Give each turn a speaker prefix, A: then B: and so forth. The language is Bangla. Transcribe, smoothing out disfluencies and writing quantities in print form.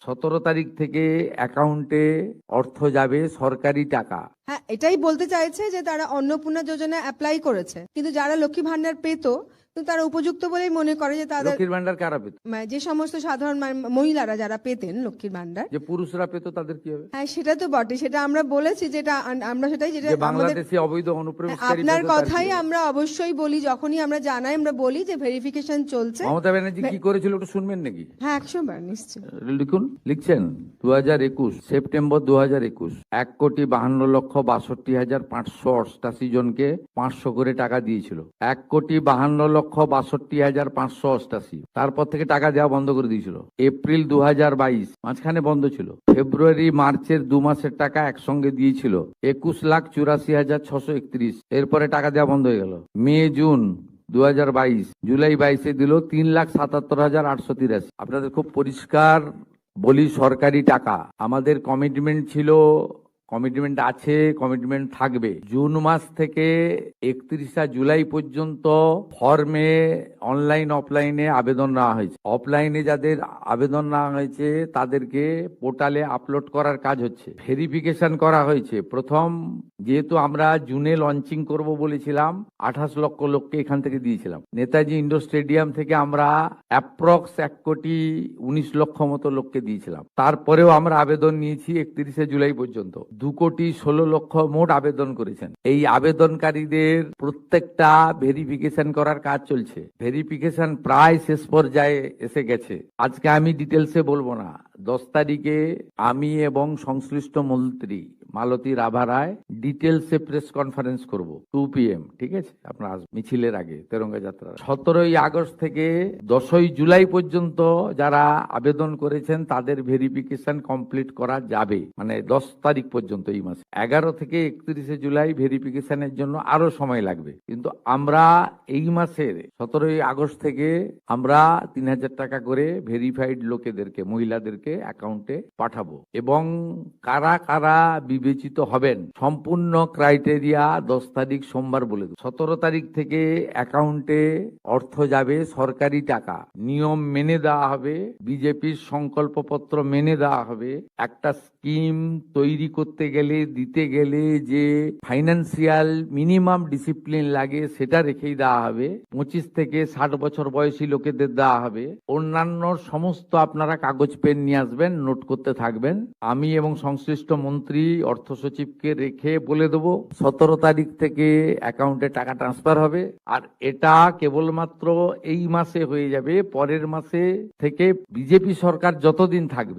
A: 17 তারিখ থেকে অ্যাকাউন্টে অর্থ যাবে, সরকারি টাকা।
B: হ্যাঁ, এটাই বলতে চাইছে যে তারা অন্নপূর্ণা যোজনা অ্যাপ্লাই করেছে, কিন্তু যারা লক্ষ্মী ভান্ডার পেত কিন্তু তারা উপযুক্ত বলেই মনে করে যে তাদের
A: লক্ষ্মীর ভান্ডার কারা পেত?
B: যে সমস্ত সাধারণ মহিলারা যারা পেতেন লক্ষ্মীর ভান্ডার,
A: যে পুরুষরা পেত তাদের কি হবে?
B: হ্যাঁ সেটা তো বটে, সেটা আমরা বলেছি, যেটা আমরা সেটাই যেটা
A: যে
B: আমাদের
A: বাংলাদেশি অবৈধ অনুপ্রবেশকারী
B: আপনার
A: পেত তার
B: কথাই
A: কি হবে?
B: আমরা অবশ্যই বলি, যখনই আমরা জানাই আমরা বলি যে ভেরিফিকেশন চলছে।
A: মমতা ব্যানার্জি কি করেছিল একটু শুনবেন নাকি?
B: হ্যাঁ 100 বার নিশ্চয়।
A: লিখুন, লিখছেন 2021 সেপ্টেম্বর 2021 1,52,62,588 জনকে 500 করে টাকা দিয়েছিল। 1,52,62,588। তারপর থেকে টাকা দেওয়া বন্ধ করে দিয়েছিল। এপ্রিল 2022 মাঝখানে বন্ধ ছিল। ফেব্রুয়ারি মার্চের 2 মাসের টাকা একসঙ্গে দিয়েছিল 21,84,631। এরপরে টাকা দেওয়া বন্ধ হয়ে গেল। মে জুন 2022, জুলাই 22-এ দিল 3,77,883। আপনাদের খুব পরিষ্কার বলি, সরকারি টাকা। আমাদের কমিটমেন্ট ছিল, কমিটমেন্ট আছে, কমিটমেন্ট থাকবে। জুন মাস থেকে 31 জুলাই পর্যন্ত ফর্মে অনলাইন অফলাইনে আবেদন নেওয়া হয়েছে। অফলাইনে যাদের আবেদন নেওয়া হয়েছে তাদেরকে পোর্টালে আপলোড করার কাজ হচ্ছে, ভেরিফিকেশন করা হয়েছে। প্রথম যেহেতু আমরা জুনে লঞ্চিং করব বলেছিলাম, 28 লক্ষ লোককে এখান থেকে দিয়েছিলাম। নেতাজি ইন্ডোর স্টেডিয়াম থেকে আমরা অ্যাপ্রক্স 1,19,00,000 মতো লোককে দিয়েছিলাম। তারপরেও আমরা আবেদন নিয়েছি 31 জুলাই পর্যন্ত। 2,16,00,000 মোট আবেদন করেছেন। এই আবেদনকারীদের প্রত্যেকটা ভেরিফিকেশন করার কাজ চলছে। ভেরিফিকেশন প্রায় শেষ পর্যায়ে এসে গেছে। আজকে আমি ডিটেলসে বলবো না। 10 তারিখে আমি এবং সংশ্লিষ্ট মন্ত্রী মালতী রাভা রায় ডিটেলসে প্রেস কনফারেন্স করব 2 PM, ঠিক আছে? আপনার মিছিলের আগে তেরঙ্গা যাত্রা। 17 আগস্ট থেকে 10 জুলাই পর্যন্ত যারা আবেদন করেছেন তাদের ভেরিফিকেশন কমপ্লিট করা যাবে, মানে 10 তারিখ পর্যন্ত এই মাসে। 11 থেকে 31 জুলাই ভেরিফিকেশনের জন্য আরো সময় লাগবে, কিন্তু আমরা এই মাসের 17 আগস্ট থেকে আমরা 3,000 টাকা করে ভেরিফাইড লোকেদেরকে, মহিলাদেরকে অ্যাকাউন্টে পাঠাবো। এবং কারা কারা বিবেচিত হবেন সম্পূর্ণ ক্রাইটেরিয়া 10 তারিখ সোমবার বলে দেব। 17 তারিখ থেকে অ্যাকাউন্টে অর্থ যাবে, সরকারি টাকা। নিয়ম মেনে দেওয়া হবে, বিজেপির সংকল্পপত্র মেনে দেওয়া হবে। একটা স্কিম তৈরি করতে গেলে, দিতে গেলে যে ফাইন্যান্সিয়াল মিনিমাম ডিসিপ্লিন লাগে সেটা রেখেই দেওয়া হবে। 25 থেকে 60 বছর বয়সী লোকেদের দেওয়া হবে। অন্যান্য সমস্ত আপনারা কাগজ পেন নিয়ে আসবেন, নোট করতে থাকবেন। আমি এবং সংশ্লিষ্ট মন্ত্রী অর্থ সচিবকে রেখে বলে দেবো 17 তারিখ থেকে অ্যাকাউন্টে টাকা ট্রান্সফার হবে। আর এটা কেবলমাত্র এই মাসে হয়ে যাবে। পরের মাসে থেকে বিজেপি সরকার যতদিন থাকবে